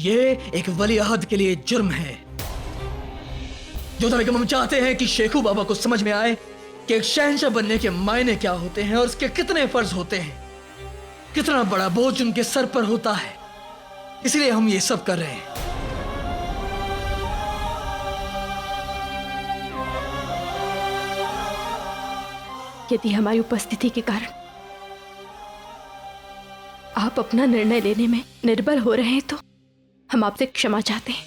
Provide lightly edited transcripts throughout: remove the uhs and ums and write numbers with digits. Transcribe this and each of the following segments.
ये एक वली अहद के लिए जुर्म है। जोधा बेगम, हम चाहते हैं कि शेखू बाबा को समझ में आए कि एक शहंशाह बनने के मायने क्या होते हैं और उसके कितने फर्ज होते हैं, कितना बड़ा बोझ उनके सर पर होता है। इसलिए हम ये सब कर रहे हैं। यदि हमारी उपस्थिति के कारण आप अपना निर्णय लेने में निर्बल हो रहे हैं तो हम आपसे क्षमा चाहते हैं।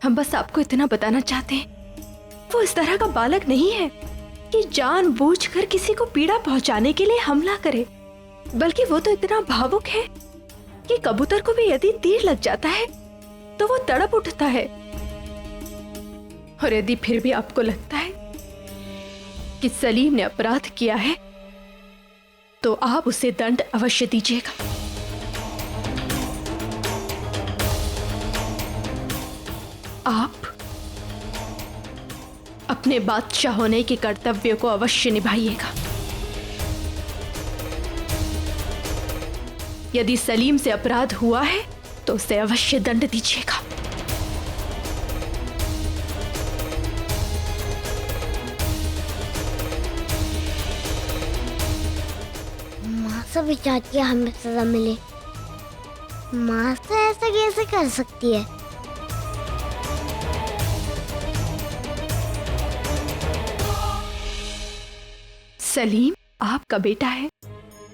हम बस आपको इतना बताना चाहते हैं, वो इस तरह का बालक नहीं है कि जानबूझकर किसी को पीड़ा पहुंचाने के लिए हमला करे, बल्कि वो तो इतना भावुक है कि कबूतर को भी यदि तीर लग जाता है तो वो तड़प उठता है। और यदि फिर भी आपको लगता है कि सलीम ने अपराध किया है तो आप उसे दंड अवश्य दीजिएगा। आप अपने बादशाह होने के कर्तव्य को अवश्य निभाइएगा। यदि सलीम से अपराध हुआ है तो उसे अवश्य दंड दीजिएगा। माँ से भी चाहती है हमें सजा मिले। माँ से ऐसा कैसे कर सकती है? सलीम आपका बेटा है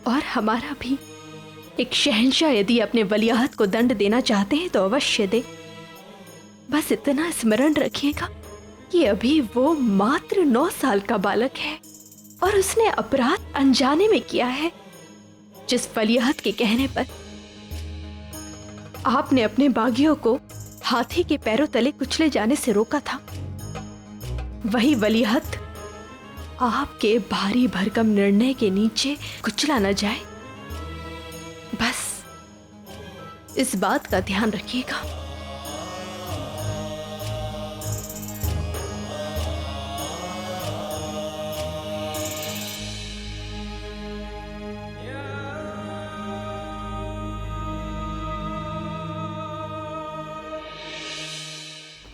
और हमारा भी। एक शहंशाह यदि अपने वलीअहद को दंड देना चाहते हैं तो अवश्य दे। बस इतना स्मरण रखिएगा कि अभी वो मात्र 9 साल का बालक है और उसने अपराध अनजाने में किया है। जिस वलीअहद के कहने पर आपने अपने बागियों को हाथी के पैरों तले कुचले जाने से रोका था, वही वलीअहद आपके भारी भरकम निर्णय के नीचे कुचला न जाए। बस इस बात का ध्यान रखिएगा।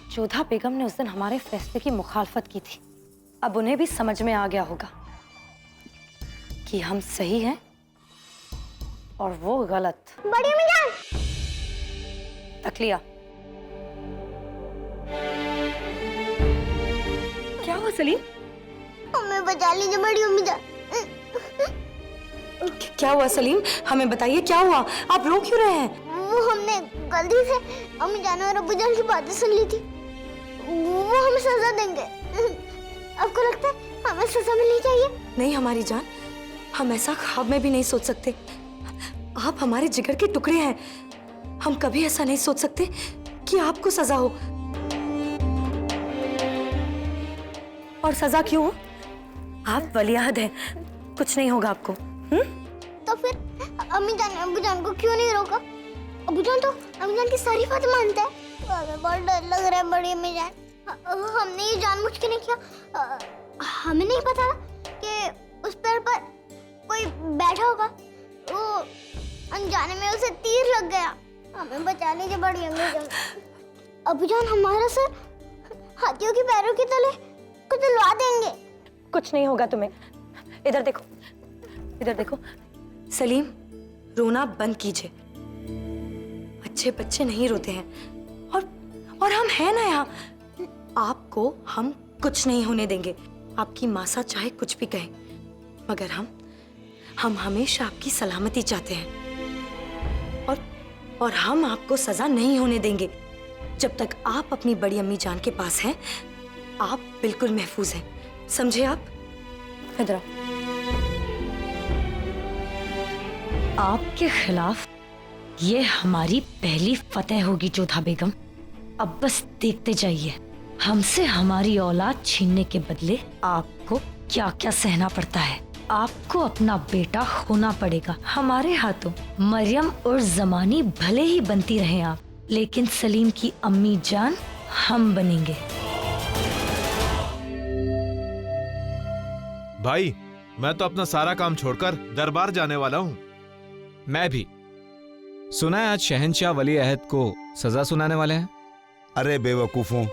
जोधा बेगम ने उस दिन हमारे फैसले की मुखालफत की थी। अब उन्हें भी समझ में आ गया होगा कि हम सही हैं और वो गलत। बड़ी अम्मी जान! तकलिया, क्या हुआ सलीम? हमें बचा लीजिए बड़ी अम्मी जान। क्या हुआ सलीम? हमें बताइए क्या हुआ? आप रो क्यों रहे हैं? वो हमने गलती से अम्मी जान और अब्बू जान की बातें सुन ली थी। वो हमें सजा देंगे। आपको लगता है हमें सजा मिलनी चाहिए? नहीं हमारी जान, हम ऐसा ख्वाब में भी नहीं सोच सकते। आप हमारे जिगर के टुकड़े हैं। हम कभी ऐसा नहीं सोच सकते कि आपको सजा हो। और सजा क्यों हो? आप वलीअहद हैं, कुछ नहीं होगा आपको। तो फिर अम्मी जान ने अब्बू जान को क्यों नहीं रोका? अब्बू जान तो अम्मी जान की सारी बात मानता है। हमें बहुत डर लग रहा है बड़ी अम्मी जान। हमने ये जानबूझ के नहीं किया। हमें नहीं पता कि उस पेड़ पर कोई बैठा होगा। वो अनजाने में उसे तीर लग गया। हमें बचा लीजिए बड़ी अम्मी जान। अब्बू जान हमारा सर हाथियों के पैरों के तले कुचलवा देंगे। कुछ नहीं होगा तुम्हें। इधर देखो, इधर देखो। सलीम, रोना बंद कीजिए। अच्छे बच्चे नहीं रोते हैं। और हम हैं ना यहाँ। आपको हम कुछ नहीं होने देंगे। आपकी मासा चाहे कुछ भी कहे, मगर हम हमेशा आपकी सलामती चाहते हैं। और हम आपको सजा नहीं होने देंगे। जब तक आप अपनी बड़ी अम्मी जान के पास हैं, आप बिल्कुल महफूज हैं। समझे आप? इधर आओ। आपके खिलाफ ये हमारी पहली फतेह होगी जोधा बेगम। अब बस देखते जाइए, हमसे हमारी औलाद छीनने के बदले आपको क्या क्या सहना पड़ता है। आपको अपना बेटा खोना पड़ेगा हमारे हाथों। मरियम और जमानी भले ही बनती रहे आप, लेकिन सलीम की अम्मी जान हम बनेंगे। भाई, मैं तो अपना सारा काम छोड़कर दरबार जाने वाला हूँ। मैं भी। सुना है आज शहंशाह वली अहद को सजा सुनाने वाले हैं। अरे बेवकूफों,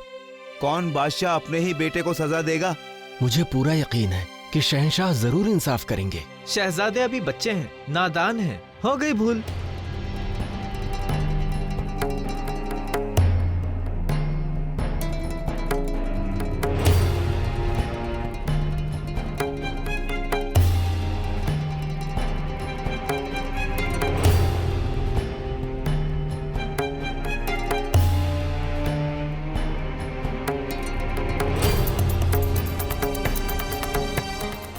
कौन बादशाह अपने ही बेटे को सजा देगा? मुझे पूरा यकीन है कि शहंशाह जरूर इंसाफ करेंगे। शहजादे अभी बच्चे हैं, नादान हैं, हो गई भूल।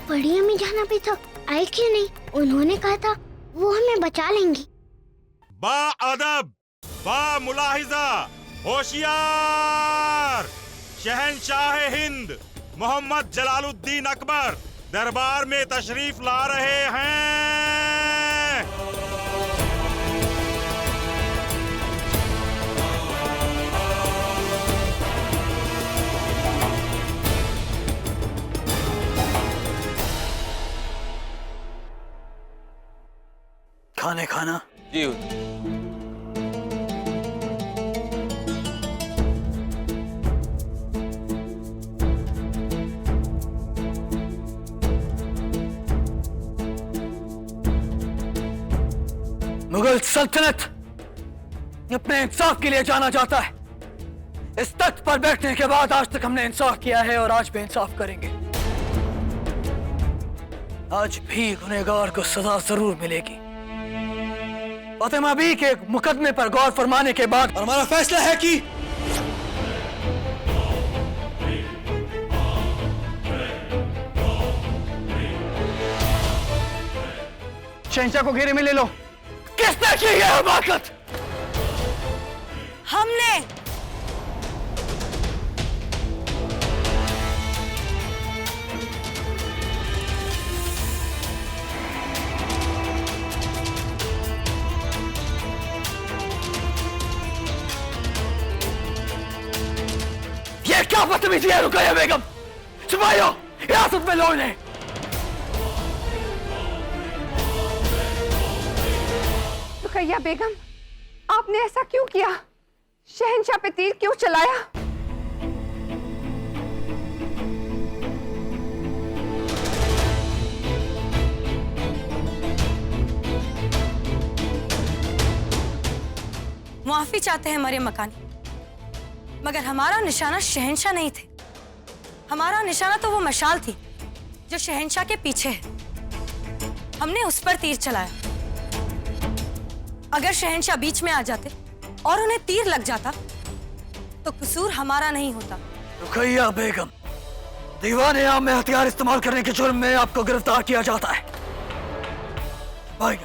बड़ी अम्मी जान अभी तक आई क्यों नहीं? उन्होंने कहा था वो हमें बचा लेंगी। बा अदब, बा मुलाहिजा, होशियार! शहंशाह हिंद मोहम्मद जलालुद्दीन अकबर दरबार में तशरीफ ला रहे हैं। खाने खाना जी मुगल सल्तनत अपने इंसाफ के लिए जाना जाता है। इस तख्त पर बैठने के बाद आज तक हमने इंसाफ किया है और आज भी इंसाफ करेंगे। आज भी गुनहगार को सजा जरूर मिलेगी। फातिमा बी के मुकदमे पर गौर फरमाने के बाद हमारा फैसला है कि शहंशाह को घेरे में ले लो। किसने की है हमाकत? हमने। ये क्या बदतमीजी है रुकैया बेगम? सिपाहियों, हिरासत में लो इन्हें। रुकैया बेगम, आपने ऐसा क्यों किया? शहंशाह पे तीर क्यों चलाया? माफी चाहते हैं मरियम मकानी, मगर हमारा निशाना शहंशाह नहीं थे। हमारा निशाना तो वो मशाल थी जो शहंशाह के पीछे है। हमने उस पर तीर चलाया। अगर शहंशाह बीच में आ जाते और उन्हें तीर लग जाता तो कसूर हमारा नहीं होता। रुकैया बेगम, दीवाने आम में हथियार इस्तेमाल करने के जुर्म में आपको गिरफ्तार किया जाता है। भाई,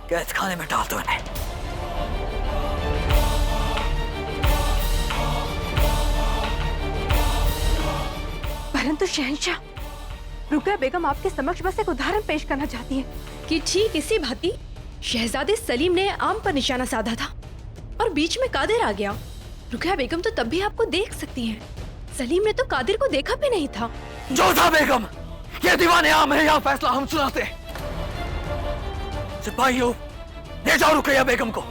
कैद खाने में डाल दो इन्हें। परंतु शहंशाह, रुकैया बेगम आपके समक्ष बस एक उदाहरण पेश करना चाहती है कि ठीक इसी भांति शहजादे सलीम ने आम पर निशाना साधा था और बीच में कादिर आ गया। रुकैया बेगम तो तब भी आपको देख सकती हैं। सलीम ने तो कादिर को देखा भी नहीं था। जो था बेगम, ये दीवाने आम है, यहाँ फैसला हम सुनाते हैं। सिपाहियों, ले जाओ रुकैया बेगम को।